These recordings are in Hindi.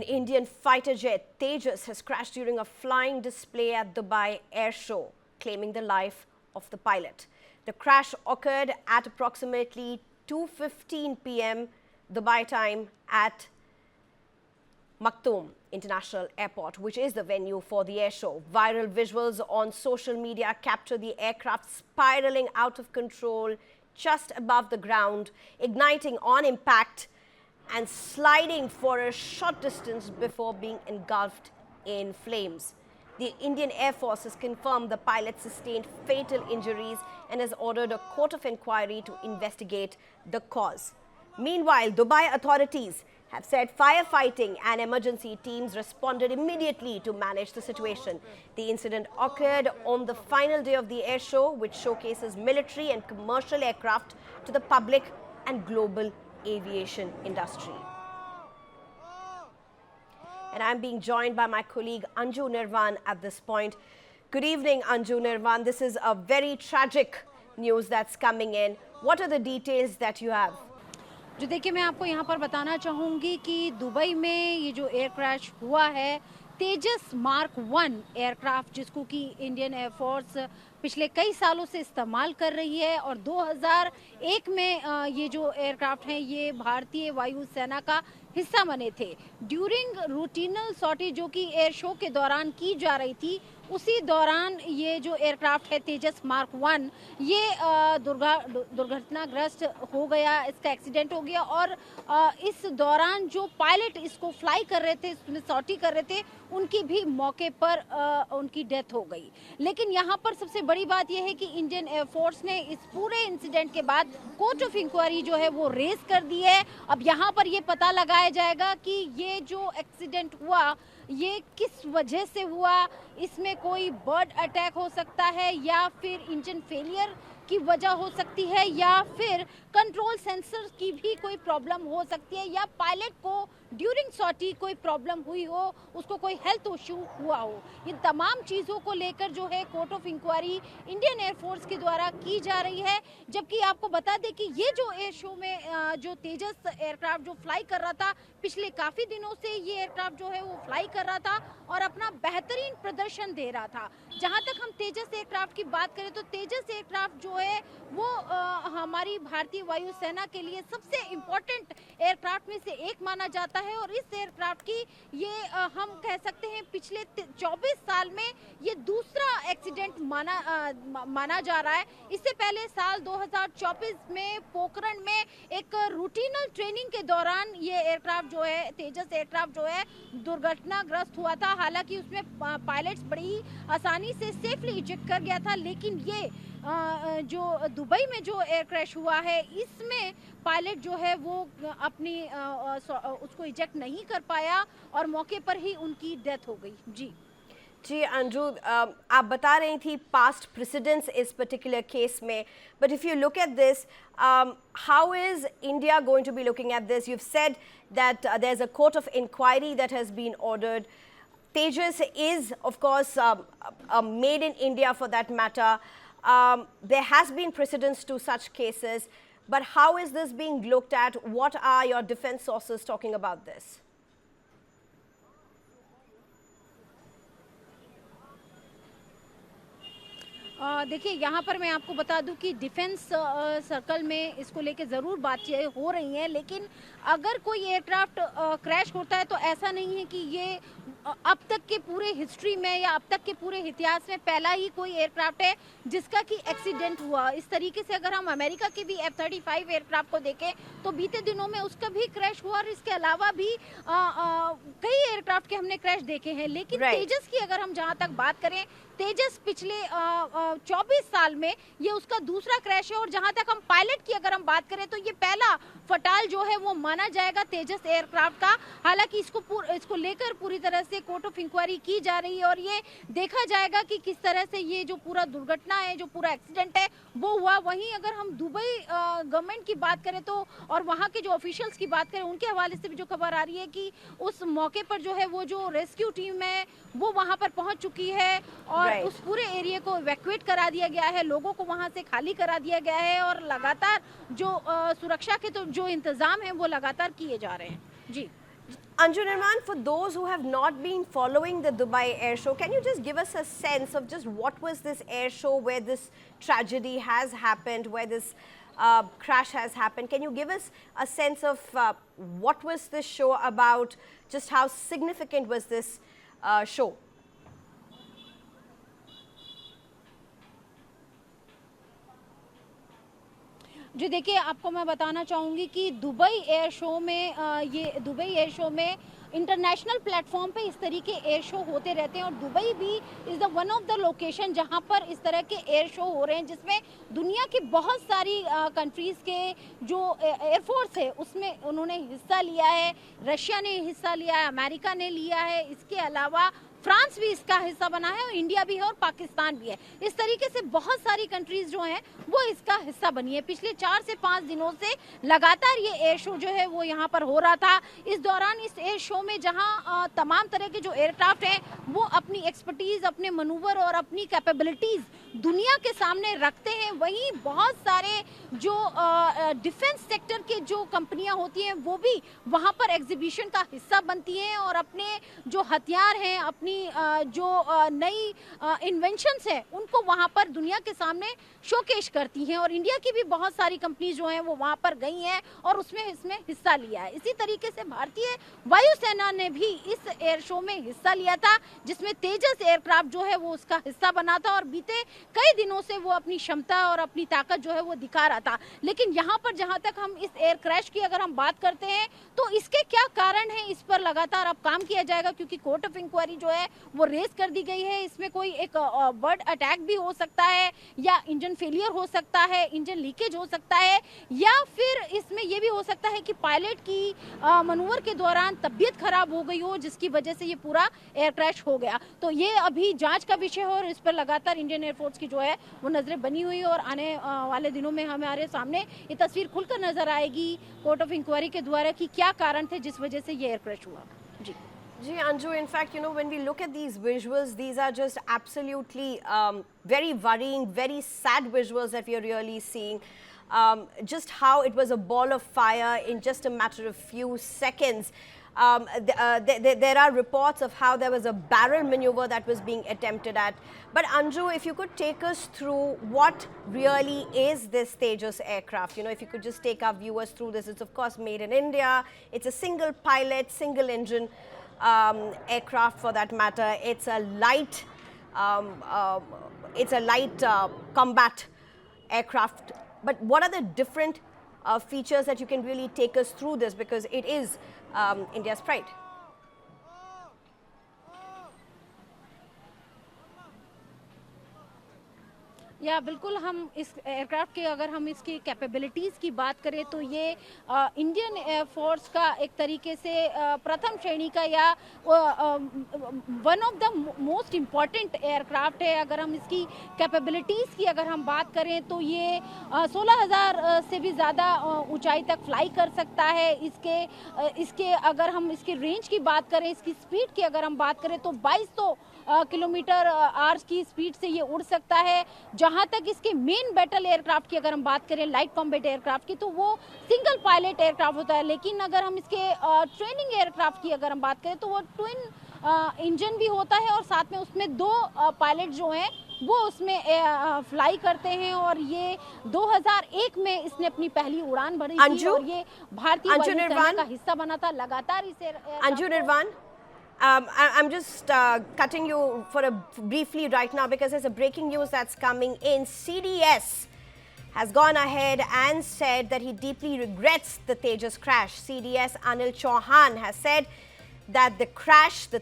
Indian fighter jet Tejas has crashed during a flying display at Dubai Air Show, claiming the life of the pilot. The crash occurred at approximately 2:15 p.m. Dubai time at Maktoum International Airport, which is the venue for the air show. Viral visuals on social media capture the aircraft spiraling out of control just above the ground, igniting on impact and sliding for a short distance before being engulfed in flames. The Indian Air Force has confirmed the pilot sustained fatal injuries and has ordered a court of inquiry to investigate the cause. Meanwhile, Dubai authorities have said firefighting and emergency teams responded immediately to manage the situation. The incident occurred on the final day of the air show, which showcases military and commercial aircraft to the public and global aviation industry. And I'm being joined by my colleague Anju Nirvan at this point. Good evening, Anju Nirvan. This is a very tragic news that's coming in. What are the details that you have? जो देखिए, मैं आपको यहाँ पर बताना चाहूँगी कि दुबई में ये जो एयर क्रैश हुआ है, तेजस मार्क 1 एयरक्राफ्ट, जिसको कि इंडियन एयरफोर्स पिछले कई सालों से इस्तेमाल कर रही है और 2001 में ये जो एयरक्राफ्ट हैं ये भारतीय वायुसेना का हिस्सा बने थे। ड्यूरिंग रूटीनल सॉर्टी जो कि एयर शो के दौरान की जा रही थी, उसी दौरान ये जो एयरक्राफ्ट है तेजस मार्क 1 ये दुर्घटनाग्रस्त हो गया, इसका एक्सीडेंट हो गया और इस दौरान जो पायलट इसको फ्लाई कर रहे थे, इसमें सॉर्टी कर रहे थे, उनकी भी मौके पर उनकी डेथ हो गई। लेकिन यहाँ पर सबसे बड़ी बात यह है कि इंडियन एयरफोर्स ने इस पूरे इंसिडेंट के बाद कोर्ट ऑफ इंक्वायरी जो है वो रेज कर दी है। अब यहाँ पर ये पता लगाया जाएगा कि ये जो एक्सीडेंट हुआ ये किस वजह से हुआ। इसमें कोई बर्ड अटैक हो सकता है या फिर इंजन फेलियर की वजह हो सकती है या फिर कंट्रोल सेंसर की भी कोई प्रॉब्लम हो सकती है या पायलट को ड्यूरिंग सॉर्टी कोई प्रॉब्लम हुई हो, उसको कोई हेल्थ इशू हुआ हो। ये तमाम चीज़ों को लेकर जो है court of inquiry Indian air force के द्वारा की जा रही है। जबकि आपको बता दें कि ये जो एयर शो में जो तेजस एयरक्राफ्ट जो फ्लाई कर रहा था, पिछले काफ़ी दिनों से ये एयरक्राफ्ट जो है वो फ्लाई कर रहा था और अपना बेहतरीन प्रदर्शन दे रहा था। जहाँ तक हम तेजस एयरक्राफ्ट की बात करें तो तेजस एयरक्राफ्ट जो है वो हमारी भारतीय वायुसेना के लिए सबसे इम्पोर्टेंट एयरक्राफ्ट में से एक माना जाता है और इस एयरक्राफ्ट की ये हम कह सकते हैं पिछले 24 साल में ये दूसरा एक्सीडेंट माना जा रहा है। इससे पहले साल 2024 में पोखरण में एक रूटीनल ट्रेनिंग के दौरान ये एयरक्राफ्ट जो है तेजस एयरक्राफ्ट जो है दुर्घटनाग्रस्त हुआ था। हालांकि उसमें पायलट्स बड़ी आसानी से सेफली इजेक्ट कर गया था, लेकिन ये जो दुबई में जो एयर क्रैश हुआ है इसमें पायलट जो है वो अपनी उसको इजेक्ट नहीं कर पाया और मौके पर ही उनकी डेथ हो गई। जी अंजू, आप बता रही थी पास्ट प्रेसिडेंट्स इस पर्टिकुलर केस में, but if you look at this, how is India going to be looking at this? You said that there is a court of inquiry that has been ordered. Tejas is, of course, made in India for that matter. There has been precedence to such cases, but how is this being looked at? What are your defense sources talking about this? देखिए, यहाँ पर मैं आपको बता दूं कि डिफेंस सर्कल में इसको लेके ज़रूर बातचीत हो रही हैं, लेकिन अगर कोई एयरक्राफ्ट क्रैश होता है तो ऐसा नहीं है कि ये अब तक के पूरे हिस्ट्री में या अब तक के पूरे इतिहास में पहला ही कोई एयरक्राफ्ट है जिसका कि एक्सीडेंट हुआ। इस तरीके से अगर हम अमेरिका के भी F-35 एयरक्राफ्ट को देखें तो बीते दिनों में उसका भी क्रैश हुआ और इसके अलावा भी कई एयरक्राफ्ट के हमने क्रैश देखे हैं। लेकिन तेजस की अगर हम जहाँ तक बात करें, तेजस पिछले 24 साल में ये उसका दूसरा क्रैश है और जहां तक हम पायलट की अगर हम बात करें तो ये पहला फटाल जो है वो माना जाएगा तेजस एयरक्राफ्ट का। हालांकि इसको लेकर पूरी तरह से कोर्ट ऑफ इंक्वायरी की जा रही है और ये देखा जाएगा कि किस तरह से ये जो पूरा दुर्घटना है, जो पूरा एक्सीडेंट है वो हुआ। वहीं अगर हम दुबई गवर्नमेंट की बात करें तो और वहाँ के जो ऑफिशियल्स की बात करें, उनके हवाले से भी जो खबर आ रही है कि उस मौके पर जो है वो जो रेस्क्यू टीम है वो वहाँ पर पहुँच चुकी है और उस पूरे एरिया को इवैक्यूएट करा दिया गया है, लोगों को वहां से खाली करा दिया गया है और लगातार जो सुरक्षा के तो जो इंतजाम है वो लगातार किए जा रहे हैं। जी Anju Nirvan, for those who have not been following the Dubai Air Show, can you just give us a sense of just what was this air show where this tragedy has happened, where this crash has happened? Can you give us a sense of what was this show about, just how significant was this show? जी देखिए, आपको मैं बताना चाहूँगी कि दुबई एयर शो में ये दुबई एयर शो में इंटरनेशनल प्लेटफॉर्म पे इस तरीके एयर शो होते रहते हैं और दुबई भी is the one of the location जहाँ पर इस तरह के एयर शो हो रहे हैं, जिसमें दुनिया की बहुत सारी कंट्रीज़ के जो एयरफोर्स है उसमें उन्होंने हिस्सा लिया है। रशिया ने हिस्सा लिया है, अमेरिका ने लिया है, इसके अलावा फ्रांस भी इसका हिस्सा बना है और इंडिया भी है और पाकिस्तान भी है। इस तरीके से बहुत सारी कंट्रीज जो हैं वो इसका हिस्सा बनी है। पिछले 4 से 5 दिनों से लगातार ये एयर शो जो है वो यहाँ पर हो रहा था। इस दौरान इस एयर शो में जहाँ तमाम तरह के जो एयरक्राफ्ट हैं वो अपनी एक्सपर्टीज, अपने मनूवर और अपनी कैपेबिलिटीज दुनिया के सामने रखते हैं, वहीं बहुत सारे जो डिफेंस सेक्टर के जो कंपनियां होती हैं वो भी वहाँ पर एग्जीबिशन का हिस्सा बनती हैं और अपने जो हथियार हैं, अपनी जो नई इन्वेंशंस हैं उनको वहाँ पर दुनिया के सामने शोकेश करती हैं। और इंडिया की भी बहुत सारी कंपनीज जो हैं वो वहाँ पर गई हैं और उसमें इसमें हिस्सा लिया है। इसी तरीके से भारतीय वायुसेना ने भी इस एयर शो में हिस्सा लिया था, जिसमें तेजस एयरक्राफ्ट जो है वो उसका हिस्सा बना था और बीते कई दिनों से वो अपनी क्षमता और अपनी ताकत जो है वो दिखा रहा था। लेकिन यहाँ पर जहाँ तक हम इस एयर क्रैश की अगर हम बात करते हैं तो इसके क्या कारण है, इस पर लगातार अब काम किया जाएगा, क्योंकि कोर्ट ऑफ इंक्वायरी जो है वो रेज कर दी गई है। इसमें कोई एक बर्ड अटैक भी हो सकता है, या इंजन फेलियर हो सकता है, इंजन लीकेज हो सकता है, या फिर इसमें यह भी हो सकता है कि पायलट की मनूवर के दौरान तबीयत खराब हो गई हो, जिसकी वजह से ये पूरा एयर क्रैश हो गया। तो ये अभी जांच का विषय है और इस पर लगातार इंडियन एयरफोर्स की जो है वो नजरें बनी हुई है और आने वाले दिनों में हमारे सामने ये तस्वीर खुलकर नजर आएगी कोर्ट ऑफ इंक्वायरी के द्वारा कि क्या कारण थे जिस वजह से ये एयर क्रैश हुआ। जी Ji, Anju, in fact, you know, when we look at these visuals, these are just absolutely very worrying, very sad visuals that we are really seeing. Just how it was a ball of fire in just a matter of few seconds. There are reports of how there was a barrel maneuver that was being attempted at. But Anju, if you could take us through what really is this Tejas aircraft, you know, if you could just take our viewers through this. It's of course made in India. It's a single pilot, single engine aircraft for that matter. It's a light, combat aircraft. But what are the different features that you can really take us through this, because it is India's pride? या बिल्कुल, हम इस एयरक्राफ्ट के अगर हम इसकी कैपेबिलिटीज़ की बात करें तो ये इंडियन एयरफोर्स का एक तरीके से प्रथम श्रेणी का या one of the most important aircraft है। अगर हम इसकी कैपेबिलिटीज़ की अगर हम बात करें तो ये 16,000 से भी ज़्यादा ऊंचाई तक फ्लाई कर सकता है। इसके अगर हम इसके रेंज की बात करें, इसकी स्पीड की अगर हम बात करें तो 2200 किलोमीटर आवर्स की स्पीड से ये उड़ सकता है। जहां तक इसके मेन बैटल एयरक्राफ्ट की अगर हम बात करें, लाइट कॉम्बैट एयरक्राफ्ट की, तो वो सिंगल पायलट एयरक्राफ्ट होता है। लेकिन अगर हम इसके ट्रेनिंग एयरक्राफ्ट की अगर हम बात करें तो वो ट्विन इंजन भी होता है और साथ में उसमें 2 पायलट जो हैं वो उसमें फ्लाई करते हैं। और ये 2001 में इसने अपनी पहली उड़ान भरी थी और ये भारतीय वायुसेना का हिस्सा बना था। लगातार इसे अंजु निर्वाण, I'm just cutting you for a briefly right now because there's a breaking news that's coming in. CDS has gone ahead and said that he deeply regrets the Tejas crash. CDS Anil Chauhan has said that the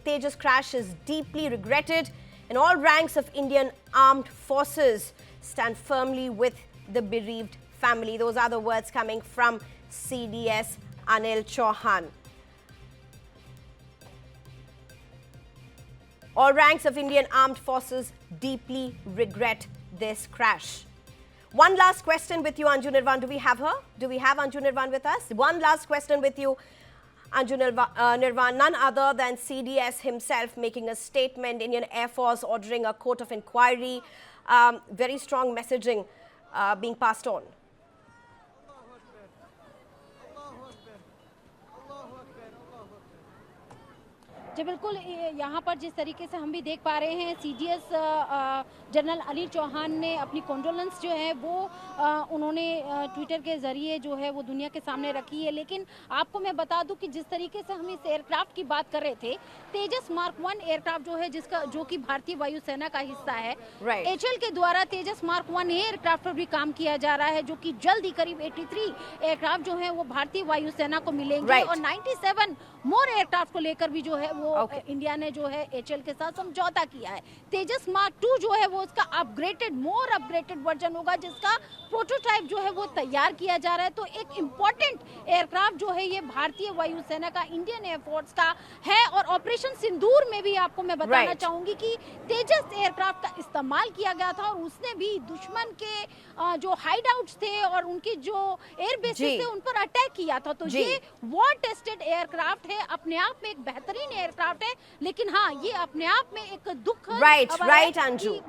Tejas crash is deeply regretted, and all ranks of Indian armed forces stand firmly with the bereaved family. Those are the words coming from CDS Anil Chauhan. All ranks of Indian armed forces deeply regret this crash. One last question with you, Anju Nirvan. Do we have her? Do we have Anju Nirvan with us? One last question with you, Anju Nirvan. None other than CDS himself making a statement, Indian Air Force ordering a court of inquiry. Very strong messaging being passed on. जी बिल्कुल, यहाँ पर जिस तरीके से हम भी देख पा रहे हैं, सीडीएस जनरल अनिल चौहान ने अपनी कॉन्डोलेंस जो है वो उन्होंने ट्विटर के जरिए जो है वो दुनिया के सामने रखी है। लेकिन आपको मैं बता दूं कि जिस तरीके से हम इस एयरक्राफ्ट की बात कर रहे थे, तेजस मार्क 1 एयरक्राफ्ट जो है जो कि भारतीय वायुसेना का हिस्सा है, एचएल के द्वारा तेजस मार्क 1 एयरक्राफ्ट पर भी काम किया जा रहा है, जो कि जल्द ही करीब 83 एयरक्राफ्ट जो है वो भारतीय वायुसेना को मिलेंगे और 97 मोर एयरक्राफ्ट को लेकर भी जो है वो इंडिया ने जो है एचएल के साथ समझौता किया है। तेजस मार्क 2 जो है वो उसका मोर अपग्रेडेड वर्जन होगा, जिसका प्रोटोटाइप जो है वो तैयार किया जा रहा है। तो एक इम्पोर्टेंट एयरक्राफ्ट जो है ये भारतीय वायुसेना का, इंडियन एयरफोर्स का है। और ऑपरेशन सिंदूर में भी आपको मैं बताना चाहूंगी कि तेजस एयरक्राफ्ट का इस्तेमाल किया गया था और उसने भी दुश्मन के जो हाइडआउट्स थे और उनकी जो एयर बेसेस थे उन पर अटैक किया था। तो ये वॉर टेस्टेड एयरक्राफ्ट है, अपने आप में एक बेहतरीन एयरक्राफ्ट है, लेकिन हाँ, ये अपने आप में एक दुख राइट अंजू।